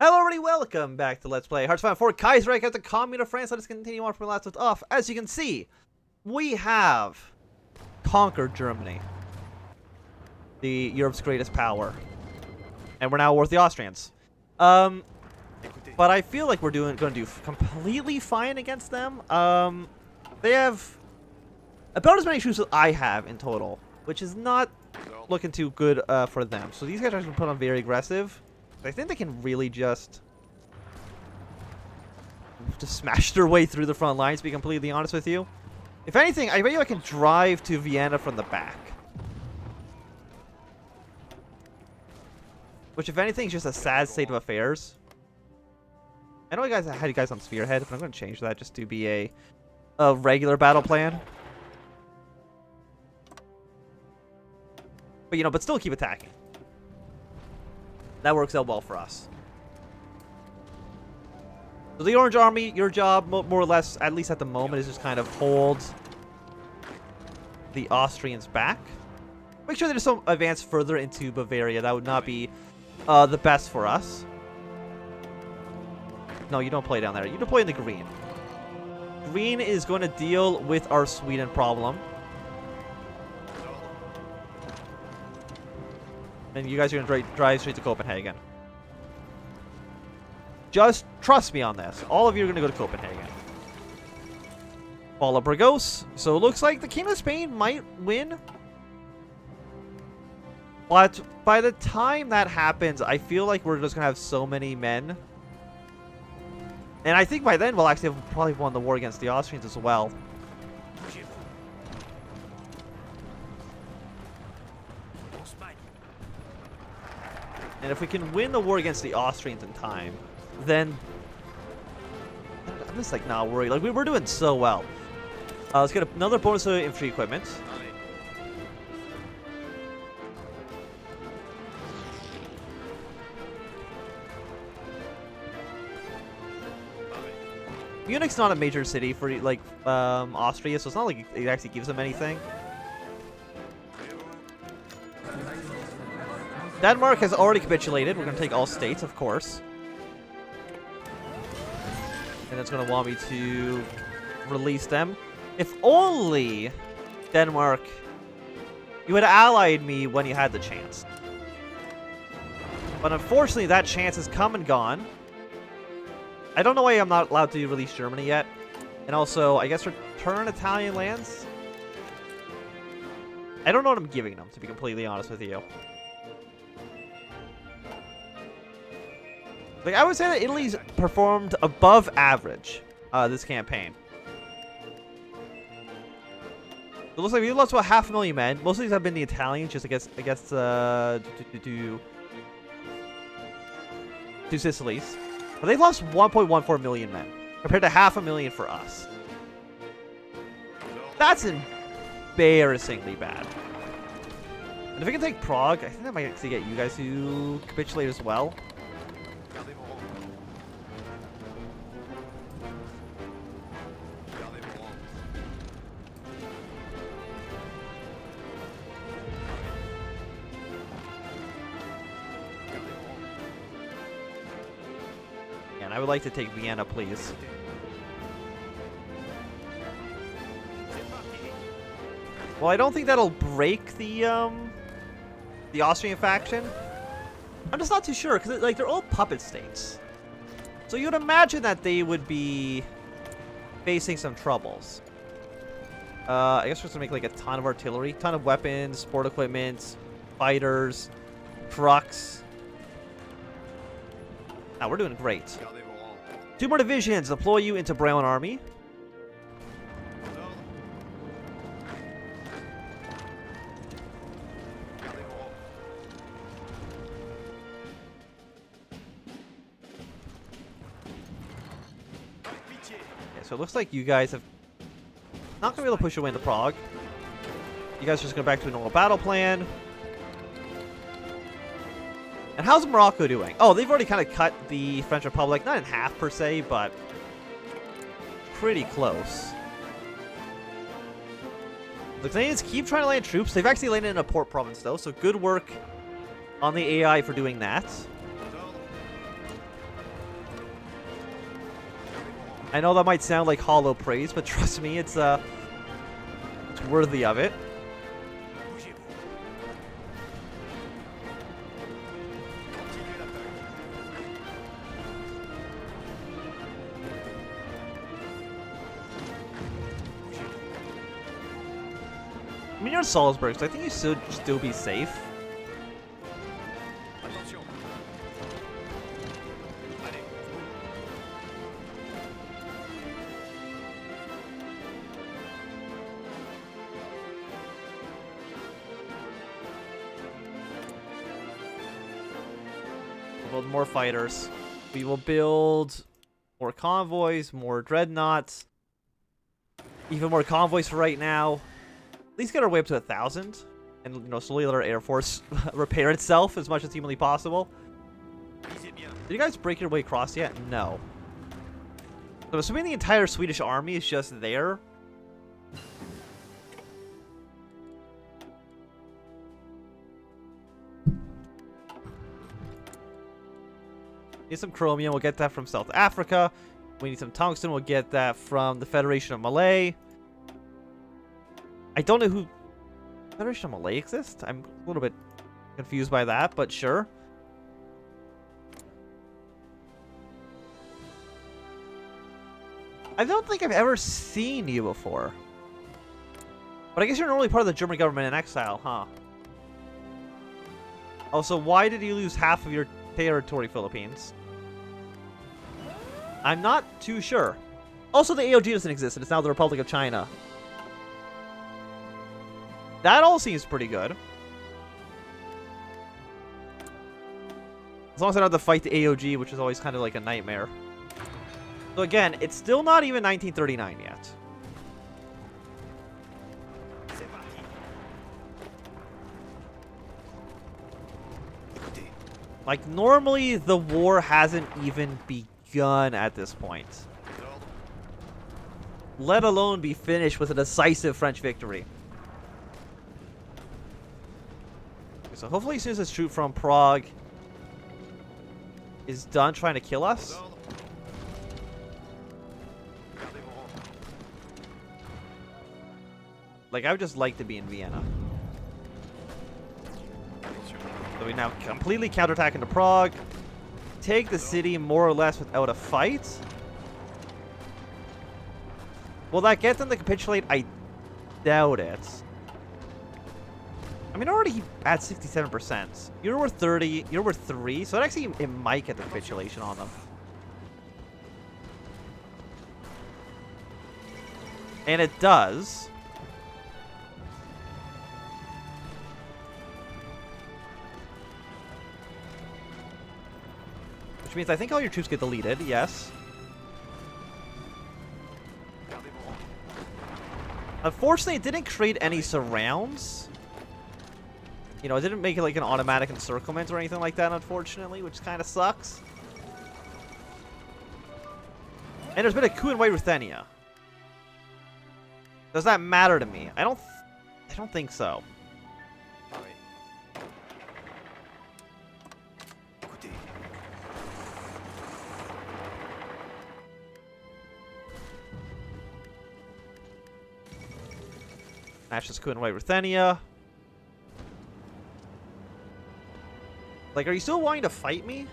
Hello everybody, welcome back to Let's Play Hearts of Iron 4 Kaiserreich at the Commune of France. Let us continue on from the last left off. As you can see, we have conquered Germany, the Europe's greatest power, and we're now worth the Austrians. But I feel like we're going to do completely fine against them. They have about as many troops as I have in total, which is not looking too good for them. So these guys are going to put on very aggressive. I think they can really just smash their way through the front lines, to be completely honest with you. If anything, I bet you I can drive to Vienna from the back. Which, if anything, is just a sad state of affairs. I know I had you guys on Spearhead, but I'm going to change that just to be a regular battle plan. But, but still keep attacking. That works out well for us. So the Orange Army, your job, more or less, at least at the moment, is just kind of hold the Austrians back. Make sure they just don't advance further into Bavaria. That would not be the best for us. No, you don't play down there. You deploy in the green. Green is going to deal with our Sweden problem. And you guys are going to drive straight to Copenhagen. Just trust me on this. All of you are going to go to Copenhagen. Follow Burgos. So it looks like the King of Spain might win. But by the time that happens, I feel like we're just going to have so many men. And I think by then we'll actually have probably won the war against the Austrians as well. And if we can win the war against the Austrians in time, then I'm just like not worried. Like we're doing so well. Let's get another bonus of infantry equipment. Munich's not a major city for like Austria, so it's not like it actually gives them anything. Denmark has already capitulated. We're going to take all states, of course. And it's going to want me to release them. If only, Denmark, you had allied me when you had the chance. But unfortunately, that chance has come and gone. I don't know why I'm not allowed to release Germany yet. And also, I guess return Italian lands? I don't know what I'm giving them, to be completely honest with you. Like, I would say that Italy's performed above average this campaign. It looks like we've lost about 500,000 men. Most of these have been the Italians, just to Sicily's. But they've lost 1.14 million men, compared to 500,000 for us. That's embarrassingly bad. And if we can take Prague, I think that might actually get you guys to capitulate as well. And I would like to take Vienna, please. Well, I don't think that'll break the Austrian faction. I'm just not too sure, because like they're all puppet states. So you'd imagine that they would be facing some troubles. I guess we're just gonna make like a ton of artillery, ton of weapons, sport equipment, fighters, trucks. Now we're doing great. 2 more divisions. Deploy you into Brown Army. So it looks like you guys have not going to be able to push your way into Prague. You guys are just going back to a normal battle plan. And how's Morocco doing? Oh, they've already kind of cut the French Republic. Not in half, per se, but pretty close. The Canadians keep trying to land troops. They've actually landed in a port province, though, so good work on the AI for doing that. I know that might sound like hollow praise, but trust me, it's worthy of it. I mean, you're in Salzburg, so I think you should still be safe. We'll build more fighters. We will build more convoys, more dreadnoughts. Even more convoys for right now. At least get our way up to 1,000, and slowly let our air force repair itself as much as humanly possible. Did you guys break your way across yet? No. So assuming the entire Swedish army is just there. Need some chromium, we'll get that from South Africa. We need some tungsten, we'll get that from the Federation of Malay. I don't know who... Federation of Malay exists? I'm a little bit confused by that, but sure. I don't think I've ever seen you before. But I guess you're normally part of the German government in exile, huh? Also, why did you lose half of your territory, Philippines? I'm not too sure. Also, the AOG doesn't exist, and it's now the Republic of China. That all seems pretty good. As long as I don't have to fight the AOG, which is always kind of like a nightmare. So again, it's still not even 1939 yet. Like, normally the war hasn't even begun at this point. Let alone be finished with a decisive French victory. So hopefully as soon as this troop from Prague is done trying to kill us. Like, I would just like to be in Vienna. So we now completely counterattack into Prague. Take the city more or less without a fight. Will that get them to capitulate? I doubt it. I mean, already at 67%. You're worth 30. You're worth 3. So it might get the capitulation on them. And it does. Which means I think all your troops get deleted. Yes. Unfortunately, it didn't create any surrounds. You know, it didn't make it like an automatic encirclement or anything like that, unfortunately, which kind of sucks. And there's been a coup in White Ruthenia. Does that matter to me? I don't think so. Smash this coup in White Ruthenia. Like, are you still wanting to fight me?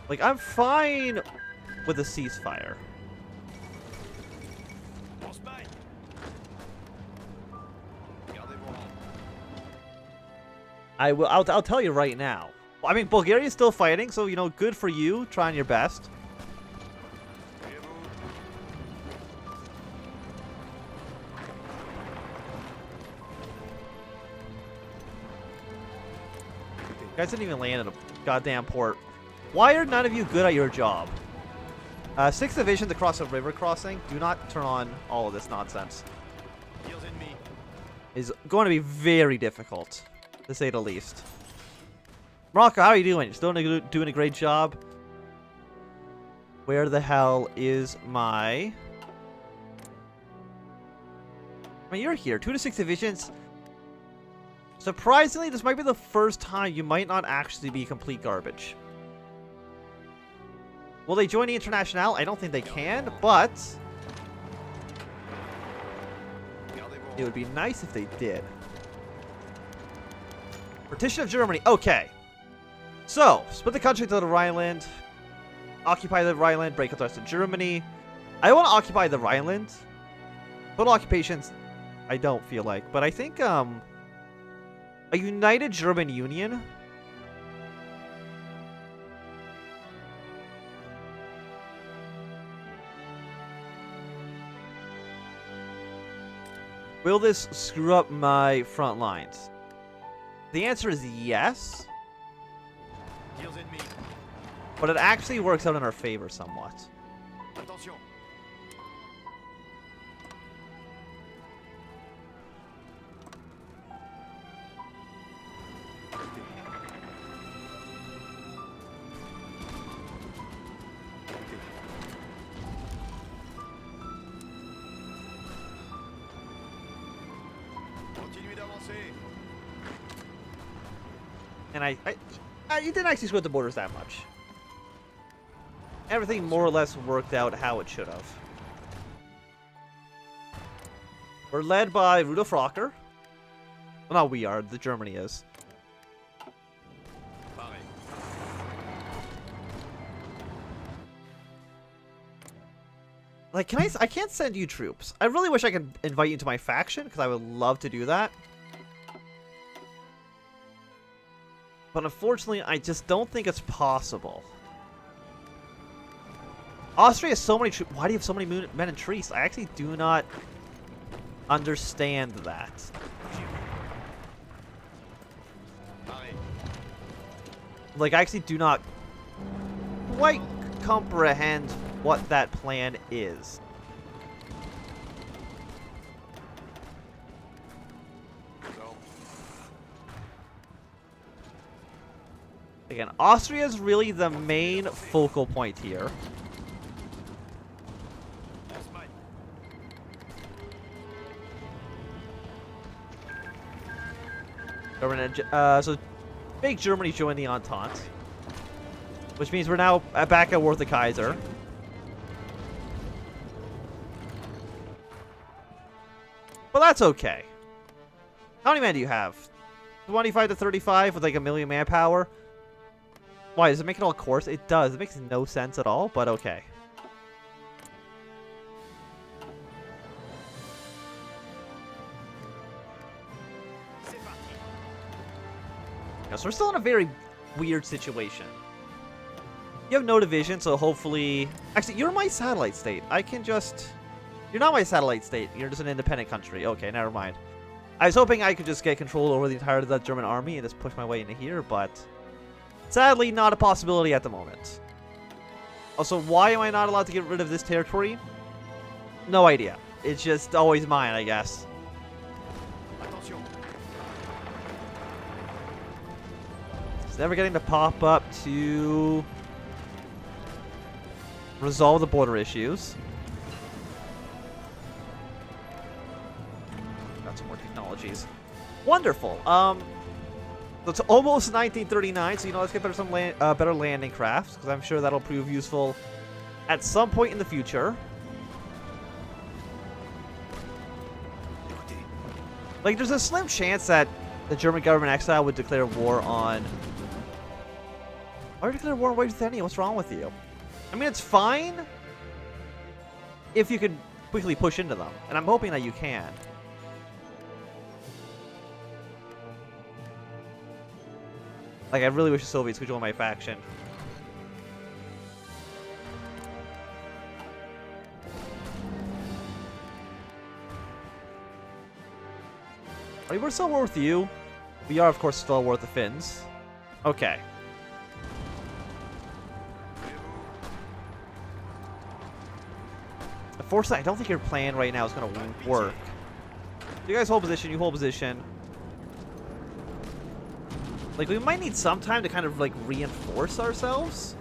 Like, I'm fine with a ceasefire. I'll tell you right now. I mean, Bulgaria's still fighting, so, you know, good for you, trying your best. You guys didn't even land in a goddamn port. Why are none of you good at your job? 6th Division to cross a river crossing. Do not turn on all of this nonsense. Is going to be very difficult, to say the least. Morocco, how are you doing? Still doing a great job? Where the hell is my... I mean, you're here. 2 to 6 divisions. Surprisingly, this might be the first time you might not actually be complete garbage. Will they join the Internationale? I don't think they can, but it would be nice if they did. Partition of Germany. Okay. So, split the country to the Rhineland. Occupy the Rhineland, break up the rest of Germany. I want to occupy the Rhineland. Total occupations, I don't feel like. But I think, a united German Union. Will this screw up my front lines? The answer is yes. But it actually works out in our favor somewhat. Attention. Continuez d'avancer. And I you didn't actually screw up the borders that much. Everything more or less worked out how it should have. We're led by Rudolf Rocker. Well, not we are. The Germany is. Like, I can't send you troops. I really wish I could invite you into my faction, because I would love to do that. But unfortunately, I just don't think it's possible. Austria has so many troops. Why do you have so many men in trees? I actually do not understand that. Like, I actually do not quite comprehend what that plan is. Again, Austria is really the main focal point here. So, big Germany joined the Entente, which means we're now back at war with the Kaiser. But that's okay. How many men do you have? 25 to 35 with like 1 million manpower? Why, does it make it all coarse? It does. It makes no sense at all, but okay. So we're still in a very weird situation. You have no division, so hopefully... Actually, you're my satellite state. I can just... You're not my satellite state. You're just an independent country. Okay, never mind. I was hoping I could just get control over the entirety of that German army and just push my way into here, but... Sadly, not a possibility at the moment. Also, why am I not allowed to get rid of this territory? No idea. It's just always mine, I guess. It's never getting to pop up to resolve the border issues. Got some more technologies. Wonderful. So it's almost 1939, so let's get better landing crafts, because I'm sure that'll prove useful at some point in the future. Like, there's a slim chance that the German government exile would declare war on... Why would you declare war on Britannia? What's wrong with you? I mean, it's fine if you can quickly push into them, and I'm hoping that you can. Like, I really wish the Soviets could join my faction. I mean, we're still at war with you. We are, of course, still at war with the Finns. Okay. Unfortunately, I don't think your plan right now is going to work. You guys hold position, you hold position. Like, we might need some time to kind of, like, reinforce ourselves.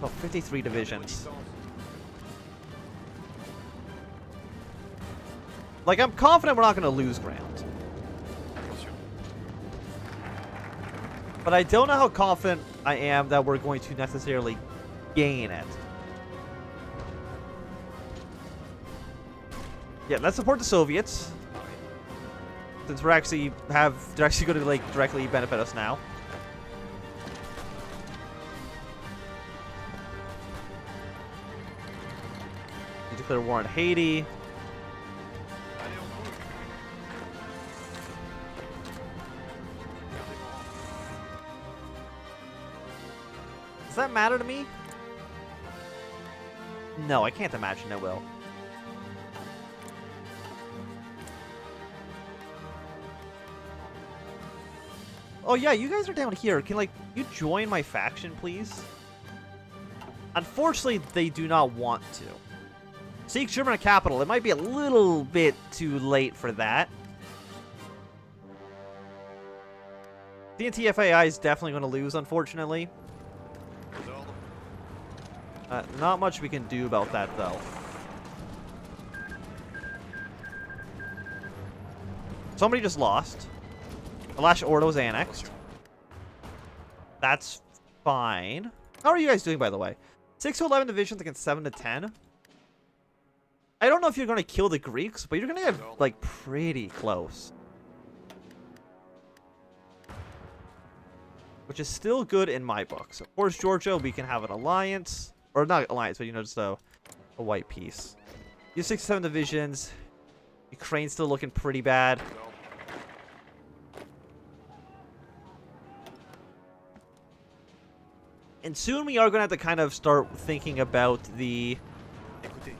Oh, 53 divisions. Like, I'm confident we're not going to lose ground. Attention. But I don't know how confident I am that we're going to necessarily gain it. Yeah, let's support the Soviets. Since they're actually going to like directly benefit us now. You declare war on Haiti. Allez, on bouge. Gardez vos rangs. Does that matter to me? No, I can't imagine it will. Oh yeah, you guys are down here. Can like you join my faction, please? Unfortunately, they do not want to. Seek German capital. It might be a little bit too late for that. The NTFAI is definitely going to lose, unfortunately. Aux ordres. Not much we can do about that, though. Somebody just lost. The last order was annexed. That's fine. How are you guys doing, by the way? 6 to 11 divisions against 7 to 10. I don't know if you're going to kill the Greeks, but you're going to get, like, pretty close. Which is still good in my books. Of course, Georgia, we can have an alliance. Or not alliance, but, you know, just a white peace. You have 6 to 7 divisions. Ukraine's still looking pretty bad. And soon we are going to have to kind of start thinking about the... Écoutez.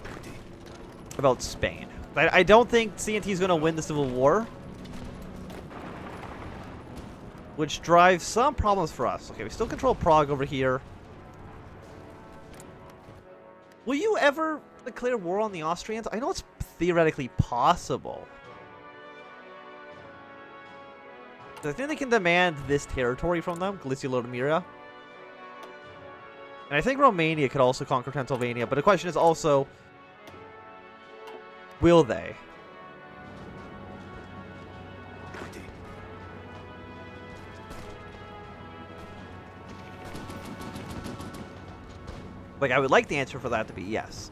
Écoutez. about Spain. I don't think CNT is going to win the Civil War. Which drives some problems for us. Okay, we still control Prague over here. Will you ever declare war on the Austrians? I know it's theoretically possible. I think they can demand this territory from them, Galicia Lodomeria. And I think Romania could also conquer Pennsylvania, but the question is also, will they? Écoutez. Like, I would like the answer for that to be yes.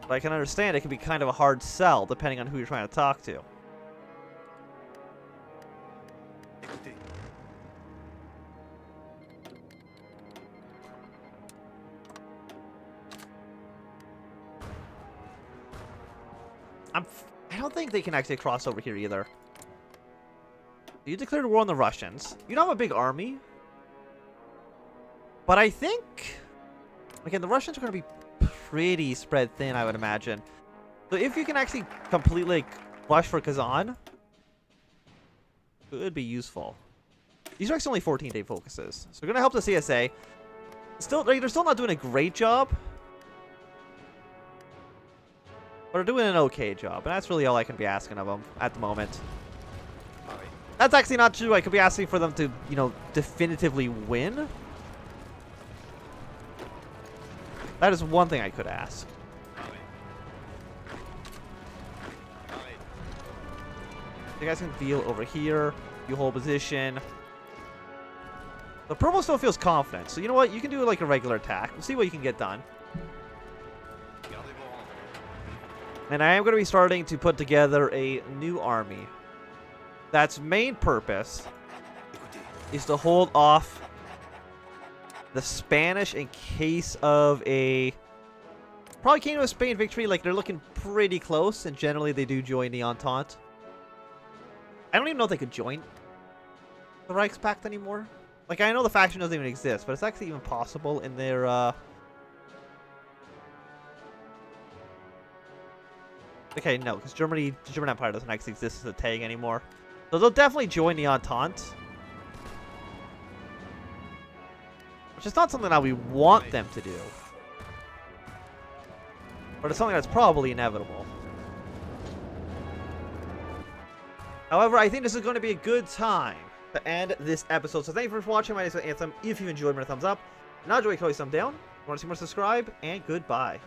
But I can understand it can be kind of a hard sell, depending on who you're trying to talk to. Écoutez. I don't think they can actually cross over here either. You declared war on the Russians. You don't have a big army. But I think... Again, the Russians are going to be pretty spread thin, I would imagine. So if you can actually completely like, rush for Kazan, could be useful. These are actually only 14-day focuses. So they're going to help the CSA. Still, like, they're still not doing a great job. But they're doing an okay job. And that's really all I can be asking of them at the moment. Pareil. That's actually not true. I could be asking for them to, you know, definitively win. That is one thing I could ask. Pareil. Pareil. You guys can deal over here. You hold position. The purple still feels confident. So you know what? You can do like a regular attack. We'll see what you can get done. Gardez vos rangs. And I am going to be starting to put together a new army. That's main purpose Écoutez. is to hold off the Spanish in case of a... Probably came to a Spain victory. Like, they're looking pretty close. And generally, they do join the Entente. I don't even know if they could join the Reichspakt anymore. Like, I know the faction doesn't even exist. But it's actually even possible in their... Okay, no. Because the German Empire doesn't actually exist as a tag anymore. So they'll definitely join the Entente. Which is not something that we want them to do. But it's something that's probably inevitable. However, I think this is going to be a good time to end this episode. So thank you for watching. My name is Anthem. If you enjoyed, give me a thumbs up. Not enjoy, thumb down. Want to see more, subscribe, and goodbye.